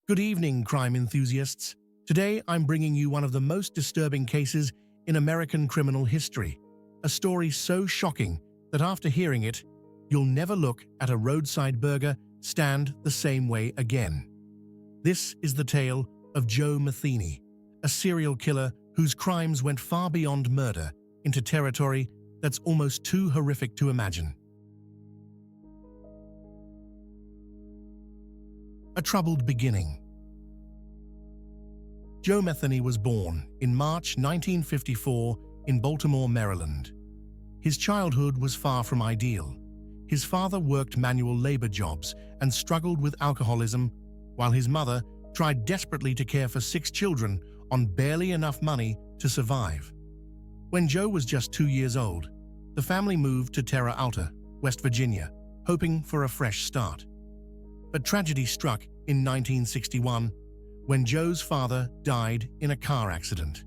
Good evening, crime enthusiasts. Today, I'm bringing you one of the most disturbing cases in American criminal history. A story so shocking that after hearing it, you'll never look at a roadside burger stand the same way again. This is the tale of Joe Metheny, a serial killer whose crimes went far beyond murder into territory that's almost too horrific to imagine. A troubled beginning. Joe Metheny was born in March 1954 in Baltimore, Maryland. His childhood was far from ideal. His father worked manual labor jobs and struggled with alcoholism, while his mother tried desperately to care for 6 children on barely enough money to survive. When Joe was just 2 years old, the family moved to Terre Haute, West Virginia, hoping for a fresh start. But tragedy struck in 1961 when Joe's father died in a car accident.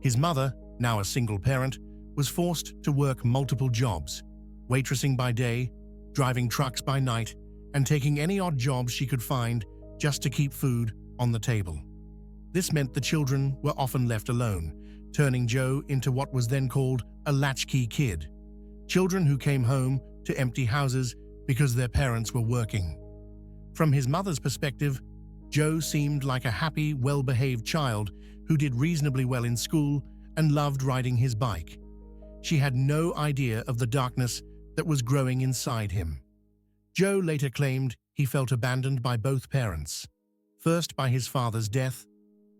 His mother, now a single parent, was forced to work multiple jobs, waitressing by day, driving trucks by night, and taking any odd jobs she could find just to keep food on the table. This meant the children were often left alone, turning Joe into what was then called a latchkey kid. Children who came home to empty houses because their parents were working. From his mother's perspective, Joe seemed like a happy, well-behaved child who did reasonably well in school and loved riding his bike. She had no idea of the darkness that was growing inside him. Joe later claimed he felt abandoned by both parents, first by his father's death,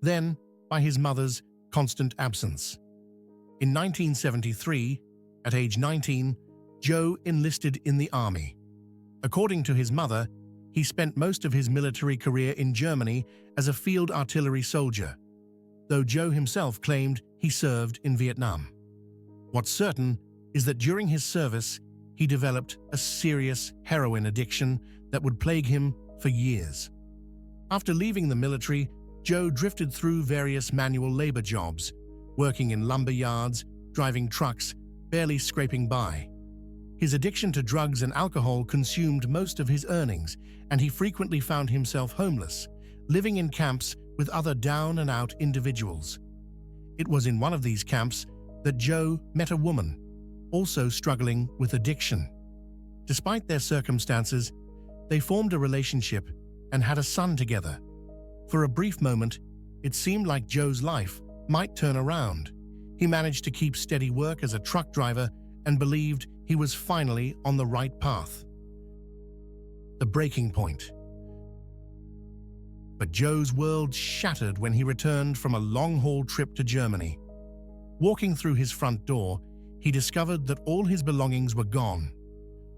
then by his mother's constant absence. In 1973, at age 19, Joe enlisted in the army. According to his mother, he spent most of his military career in Germany as a field artillery soldier, though Joe himself claimed he served in Vietnam. What's certain is that during his service, he developed a serious heroin addiction that would plague him for years. After leaving the military, Joe drifted through various manual labor jobs, working in lumber yards, driving trucks, barely scraping by. His addiction to drugs and alcohol consumed most of his earnings, and he frequently found himself homeless, living in camps with other down-and-out individuals. It was in one of these camps that Joe met a woman, also struggling with addiction. Despite their circumstances, they formed a relationship and had a son together. For a brief moment, it seemed like Joe's life might turn around. He managed to keep steady work as a truck driver and believed he was finally on the right path. The breaking point. But Joe's world shattered when he returned from a long-haul trip to Germany. Walking through his front door, he discovered that all his belongings were gone.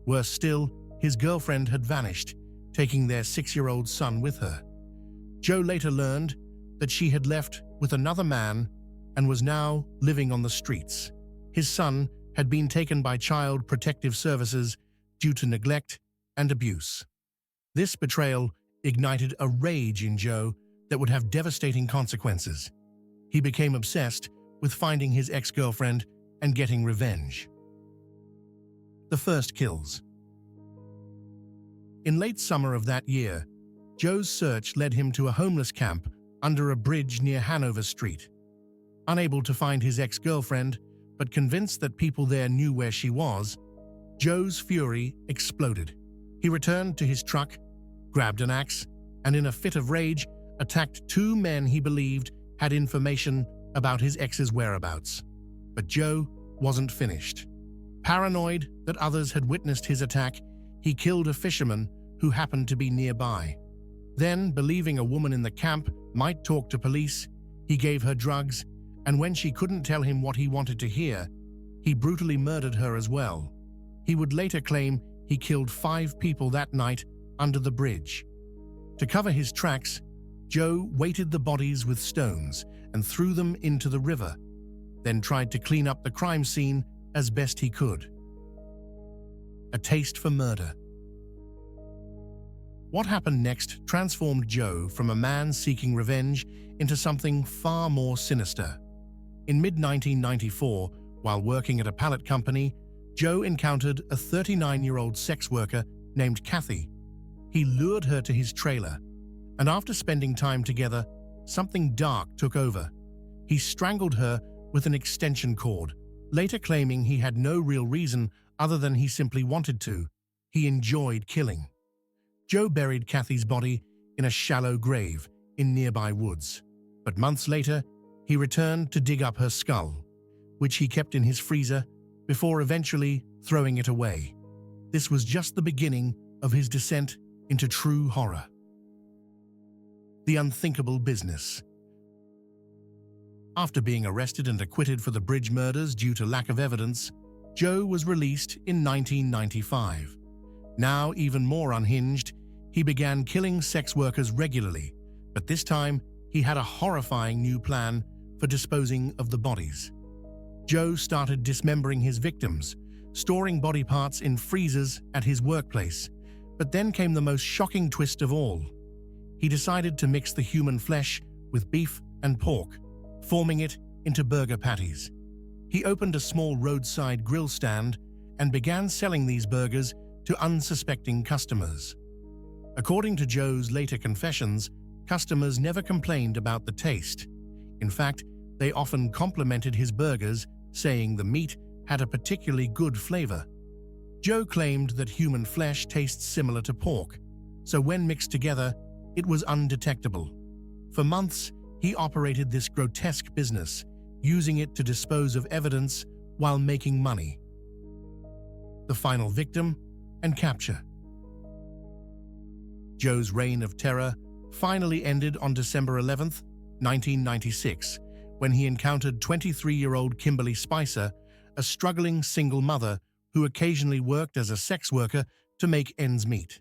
Worse still, his girlfriend had vanished, taking their 6-year-old son with her. Joe later learned that she had left with another man and was now living on the streets. His son had been taken by Child Protective Services due to neglect and abuse. This betrayal ignited a rage in Joe that would have devastating consequences. He became obsessed with finding his ex-girlfriend and getting revenge. The first kills. In late summer of that year, Joe's search led him to a homeless camp under a bridge near Hanover Street. Unable to find his ex-girlfriend, but convinced that people there knew where she was, Joe's fury exploded. He returned to his truck, grabbed an axe, and in a fit of rage, attacked 2 men he believed had information about his ex's whereabouts. But Joe wasn't finished. Paranoid that others had witnessed his attack, he killed a fisherman who happened to be nearby. Then, believing a woman in the camp might talk to police, he gave her drugs, and when she couldn't tell him what he wanted to hear, he brutally murdered her as well. He would later claim he killed 5 people that night under the bridge. To cover his tracks, Joe weighted the bodies with stones and threw them into the river, then tried to clean up the crime scene as best he could. A taste for murder. What happened next transformed Joe from a man seeking revenge into something far more sinister. In mid-1994, while working at a pallet company, Joe encountered a 39-year-old sex worker named Kathy. He lured her to his trailer, And after spending time together, something dark took over. He strangled her with an extension cord, later claiming he had no real reason other than he simply wanted to. He enjoyed killing. Joe buried Kathy's body in a shallow grave in nearby woods. But months later, he returned to dig up her skull, which he kept in his freezer before eventually throwing it away. This was just the beginning of his descent into true horror. The unthinkable business. After being arrested and acquitted for the bridge murders due to lack of evidence, Joe was released in 1995. Now even more unhinged, he began killing sex workers regularly, but this time he had a horrifying new plan for disposing of the bodies. Joe started dismembering his victims, storing body parts in freezers at his workplace. But then came the most shocking twist of all. He decided to mix the human flesh with beef and pork, forming it into burger patties. He opened a small roadside grill stand and began selling these burgers to unsuspecting customers. According to Joe's later confessions, customers never complained about the taste. In fact, they often complimented his burgers, saying the meat had a particularly good flavor. Joe claimed that human flesh tastes similar to pork, so when mixed together, it was undetectable. For months, he operated this grotesque business, using it to dispose of evidence while making money. The final victim and capture. Joe's reign of terror finally ended on December 11, 1996, when he encountered 23-year-old Kimberly Spicer, a struggling single mother who occasionally worked as a sex worker to make ends meet.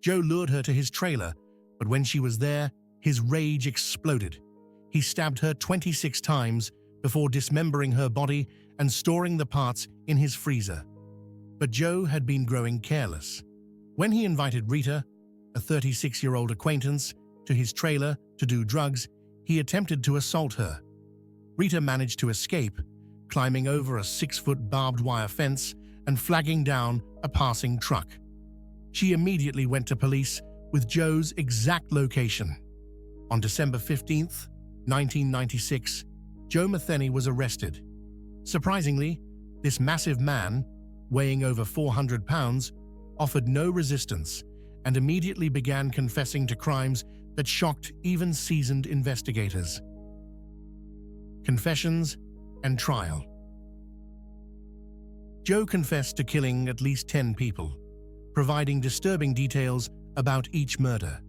Joe lured her to his trailer, but when she was there, his rage exploded. He stabbed her 26 times before dismembering her body and storing the parts in his freezer. But Joe had been growing careless. When he invited Rita, a 36-year-old acquaintance, to his trailer to do drugs, he attempted to assault her. Rita managed to escape, climbing over a 6-foot barbed wire fence and flagging down a passing truck. She immediately went to police with Joe's exact location. On December 15, 1996, Joe Metheny was arrested. Surprisingly, this massive man, weighing over 400 pounds, offered no resistance and immediately began confessing to crimes that shocked even seasoned investigators. Confessions and trial. Joe confessed to killing at least 10 people, providing disturbing details about each murder.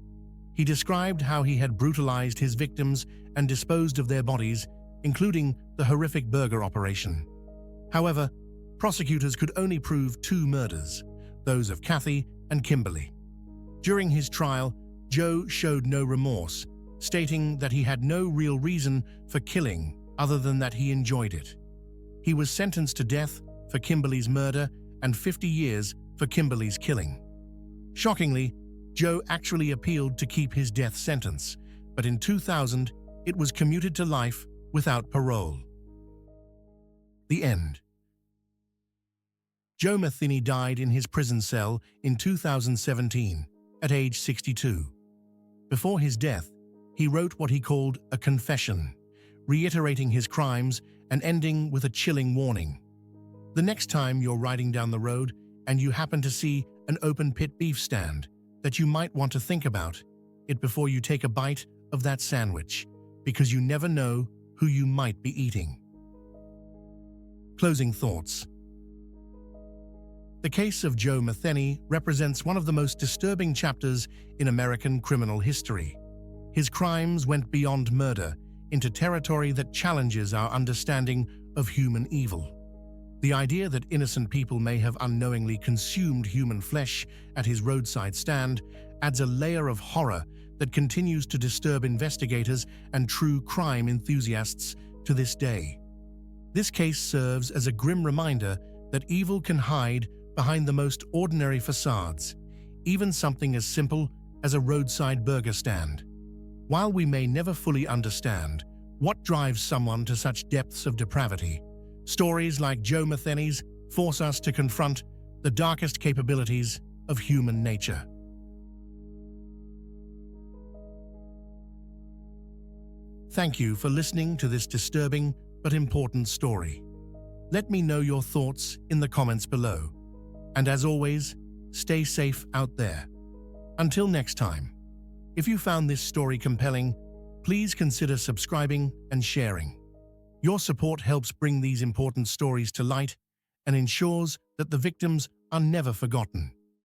He described how he had brutalized his victims and disposed of their bodies, including the horrific burger operation. However, prosecutors could only prove 2 murders, those of Kathy and Kimberly. During his trial, Joe showed no remorse, stating that he had no real reason for killing other than that he enjoyed it. He was sentenced to death for Kimberly's murder and 50 years for Kimberly's killing. Shockingly, Joe actually appealed to keep his death sentence, but in 2000, it was commuted to life without parole. The end. Joe Metheny died in his prison cell in 2017, at age 62. Before his death, he wrote what he called a confession, reiterating his crimes and ending with a chilling warning. The next time you're riding down the road and you happen to see an open pit beef stand, that you might want to think about it before you take a bite of that sandwich, because you never know who you might be eating. Closing thoughts. The case of Joe Metheny represents one of the most disturbing chapters in American criminal history. His crimes went beyond murder into territory that challenges our understanding of human evil. The idea that innocent people may have unknowingly consumed human flesh at his roadside stand adds a layer of horror that continues to disturb investigators and true crime enthusiasts to this day. This case serves as a grim reminder that evil can hide behind the most ordinary facades, even something as simple as a roadside burger stand. While we may never fully understand what drives someone to such depths of depravity, stories like Joe Metheny's force us to confront the darkest capabilities of human nature. Thank you for listening to this disturbing but important story. Let me know your thoughts in the comments below. And as always, stay safe out there. Until next time, if you found this story compelling, please consider subscribing and sharing. Your support helps bring these important stories to light and ensures that the victims are never forgotten.